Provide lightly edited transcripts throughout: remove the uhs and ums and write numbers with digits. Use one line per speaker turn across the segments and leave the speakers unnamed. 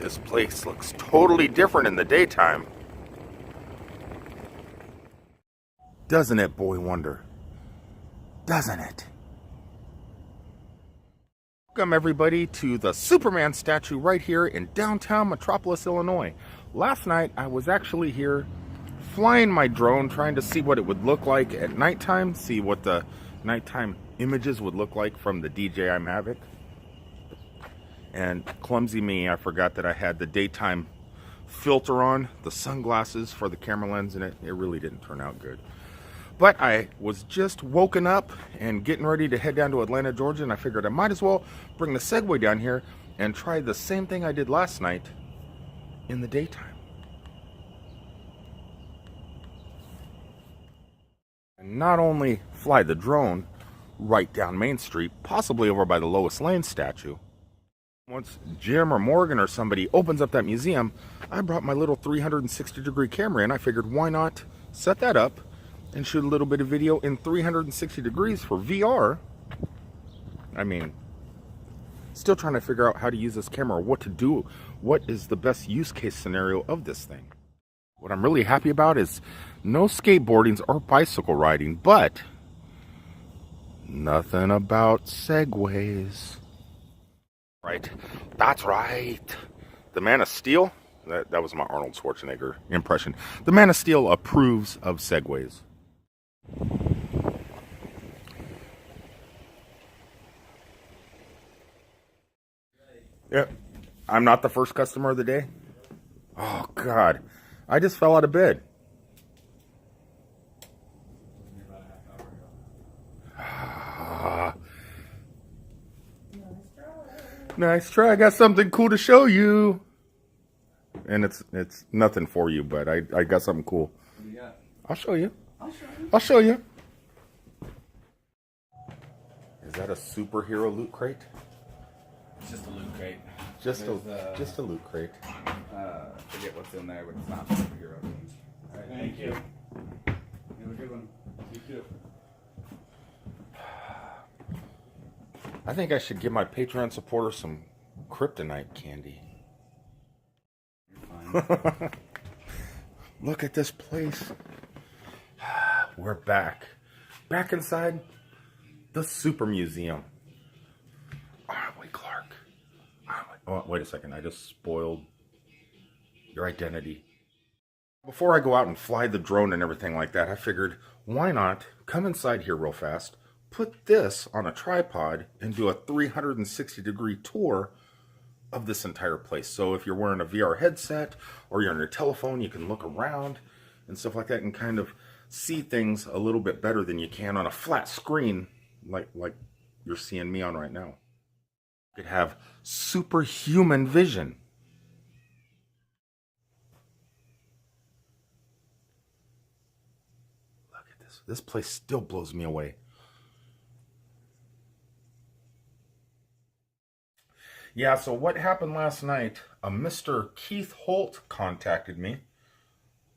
This place looks totally different in the daytime. Doesn't it, boy wonder? Doesn't it? Welcome everybody to the Superman statue right here in downtown Metropolis, Illinois. Last night I was actually here flying my drone trying to see what it would look like at nighttime, see what the nighttime images would look like from the DJI Mavic. And clumsy me, I forgot that I had the daytime filter on, the sunglasses for the camera lens, and it really didn't turn out good. But I was just woken up and getting ready to head down to Atlanta, Georgia, and I figured I might as well bring the Segway down here and try the same thing I did last night in the daytime. And not only fly the drone right down Main Street, possibly over by the Lois Lane statue. Once Jim or Morgan or somebody opens up that museum, I brought my little 360-degree camera in. I figured, why not set that up and shoot a little bit of video in 360 degrees for VR. I mean, still trying to figure out how to use this camera, what to do, what is the best use case scenario of this thing. What I'm really happy about is no skateboardings or bicycle riding, but nothing about Segways. Right, that's right. The Man of Steel, that was my Arnold Schwarzenegger impression. The Man of Steel approves of Segways. Yep, I'm not the first customer of the day. Oh God, I just fell out of bed. Nice try. I got something cool to show you. And it's nothing for you, but I got something cool. What do you got? I'll show you. I'll show you. Is that a superhero loot crate?
It's just a loot crate.
Just a loot crate.
Forget what's in there, but it's not superhero things. All right, thank you. You have a good one. You too.
I think I should give my Patreon supporters some kryptonite candy.
You're fine.
Look at this place. We're back. Back inside the Super Museum. Aren't we, Clark? Oh, wait a second. I just spoiled your identity. Before I go out and fly the drone and everything like that, I figured, why not come inside here real fast, put this on a tripod, and do a 360-degree tour of this entire place. So if you're wearing a VR headset or you're on your telephone, you can look around and stuff like that and kind of see things a little bit better than you can on a flat screen like you're seeing me on right now. You could have superhuman vision. Look at this. This place still blows me away. Yeah, so what happened last night, Mr. Keith Holt contacted me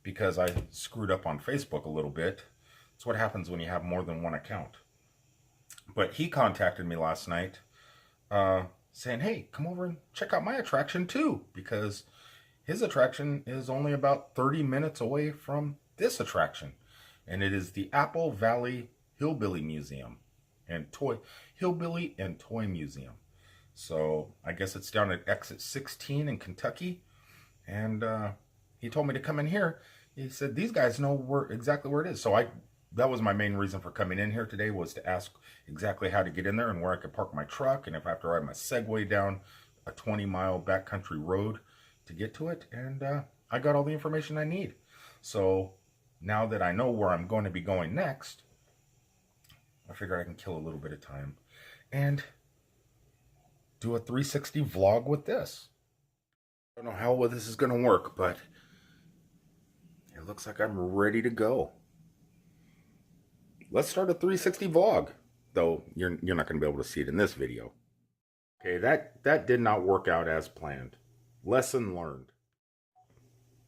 because I screwed up on Facebook a little bit. It's what happens when you have more than one account. But he contacted me last night saying, hey, come over and check out my attraction too, because his attraction is only about 30 minutes away from this attraction. And it is the Apple Valley Hillbilly Museum and Hillbilly and Toy Museum. So I guess it's down at exit 16 in Kentucky. And he told me to come in here. He said, these guys know exactly where it is. So that was my main reason for coming in here today, was to ask exactly how to get in there and where I could park my truck. And if I have to ride my Segway down a 20-mile backcountry road to get to it. And I got all the information I need. So now that I know where I'm going to be going next, I figure I can kill a little bit of time and do a 360 vlog with this. I don't know how well this is going to work, but it looks like I'm ready to go. Let's start a 360 vlog, though you're not going to be able to see it in this video. Okay, that did not work out as planned. Lesson learned.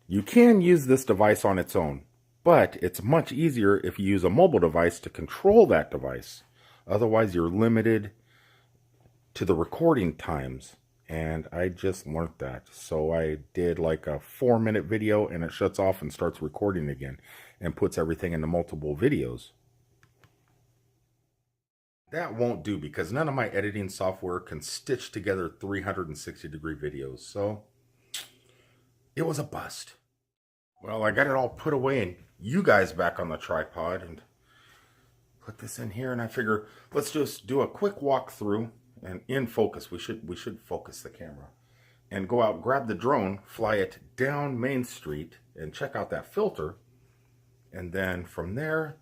You can use this device on its own, but it's much easier if you use a mobile device to control that device. Otherwise, you're limited to the recording times And I just learned that. So I did like a 4-minute video, and it shuts off and starts recording again and puts everything into multiple videos. That won't do because none of my editing software can stitch together 360-degree videos. So it was a bust. Well, I got it all put away and you guys back on the tripod and put this in here, and I figure let's just do a quick walkthrough and in focus. We should focus the camera and go out, grab the drone, fly it down Main Street and check out that filter, and then from there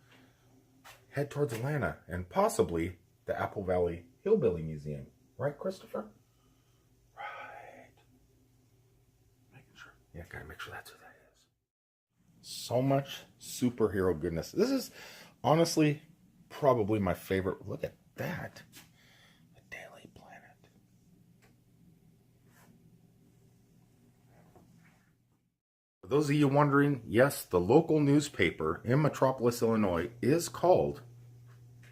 head towards Atlanta and possibly the Apple Valley Hillbilly Museum. Right, Christopher? Right. Making sure. Yeah, gotta make sure that's who that is. So much superhero goodness. This is honestly probably my favorite. Look at that. The Daily Planet. For those of you wondering, yes, the local newspaper in Metropolis, Illinois is called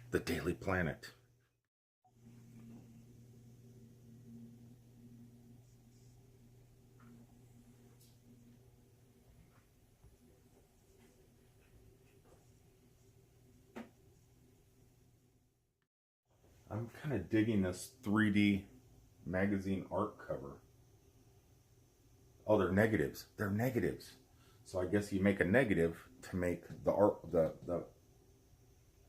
the Daily Planet. I'm kind of digging this 3D magazine art cover. Oh, they're negatives. They're negatives. So I guess you make a negative to make the art, the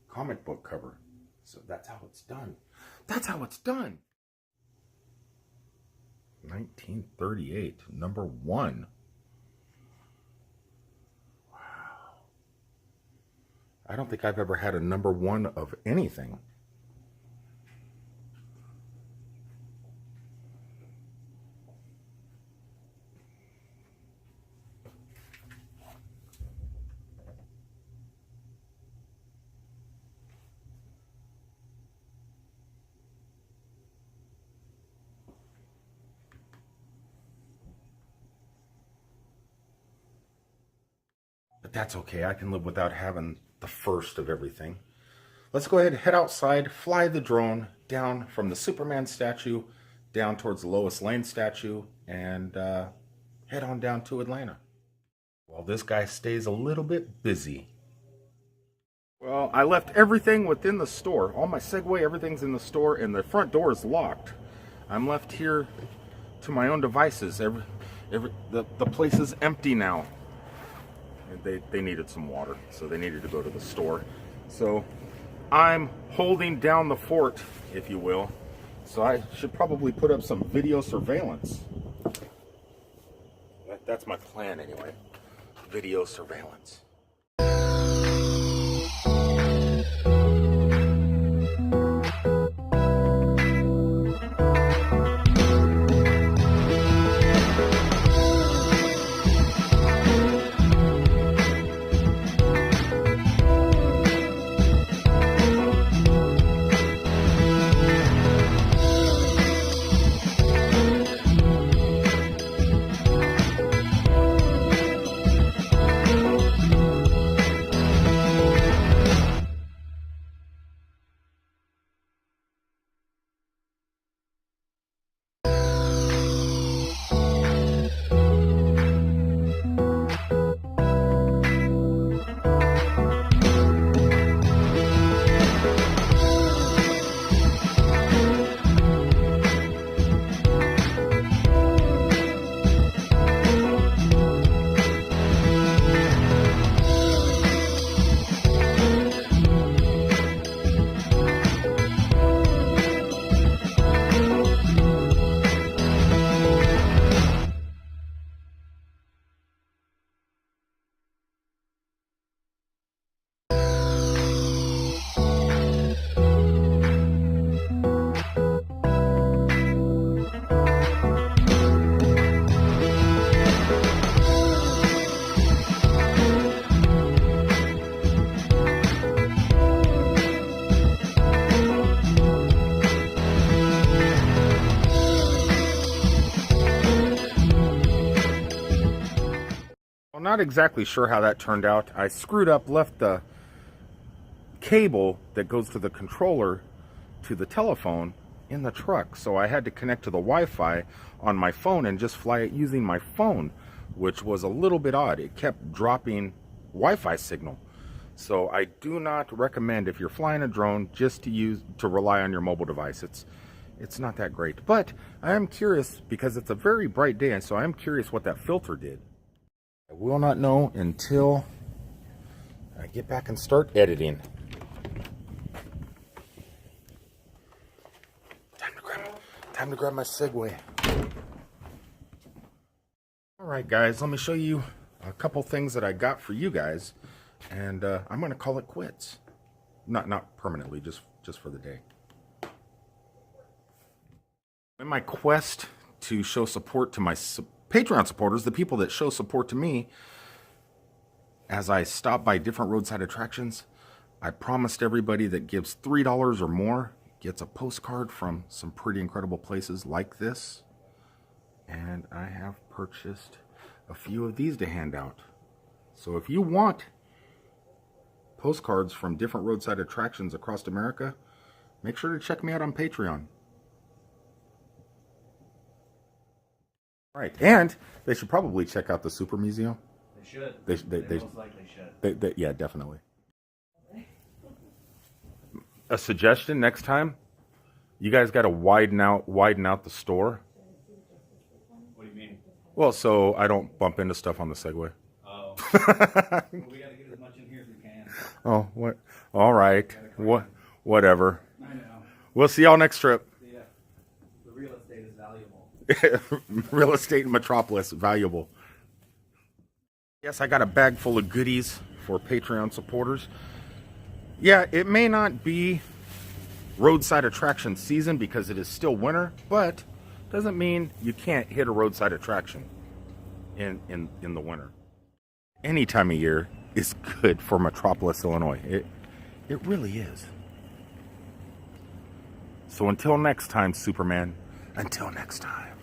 comic book cover. So that's how it's done. That's how it's done. 1938, #1. Wow. I don't think I've ever had a #1 of anything. But that's okay. I can live without having the first of everything. Let's go ahead and head outside, fly the drone down from the Superman statue down towards the Lois Lane statue, and head on down to Atlanta. While this guy stays a little bit busy. Well, I left everything within the store. All my Segway, everything's in the store, and the front door is locked. I'm left here to my own devices. The place is empty now. They needed some water, so they needed to go to the store. So I'm holding down the fort, if you will. So I should probably put up some video surveillance. That's my plan anyway. Video surveillance. I'm not exactly sure how that turned out. I screwed up, left the cable that goes to the controller to the telephone in the truck. So I had to connect to the Wi-Fi on my phone and just fly it using my phone, which was a little bit odd. It kept dropping Wi-Fi signal. So I do not recommend, if you're flying a drone, just to rely on your mobile device. It's not that great. But I am curious, because it's a very bright day, and so I am curious what that filter did. I will not know until I get back and start editing. Time to grab my Segway. Alright guys, let me show you a couple things that I got for you guys, and I'm going to call it quits. Not permanently, just for the day. In my quest to show support to my Patreon supporters, the people that show support to me, as I stop by different roadside attractions, I promised everybody that gives $3 or more gets a postcard from some pretty incredible places like this. And I have purchased a few of these to hand out. So if you want postcards from different roadside attractions across America, make sure to check me out on Patreon. All right, and they should probably check out the Super Museum.
They should.
They
most likely should.
Yeah, definitely. A suggestion next time, you guys got to widen out the store.
What do you mean?
Well, so I don't bump into stuff on the Segway.
Oh. Well, we got to get as much in here as we can.
Oh, what? All right. Whatever.
I know.
We'll see y'all next trip.
Yeah. The real estate is valuable.
Real estate in Metropolis, valuable. Yes, I got a bag full of goodies for Patreon supporters. Yeah, it may not be roadside attraction season because it is still winter, but doesn't mean you can't hit a roadside attraction in the winter. Any time of year is good for Metropolis, Illinois. It really is. So until next time, Superman, until next time.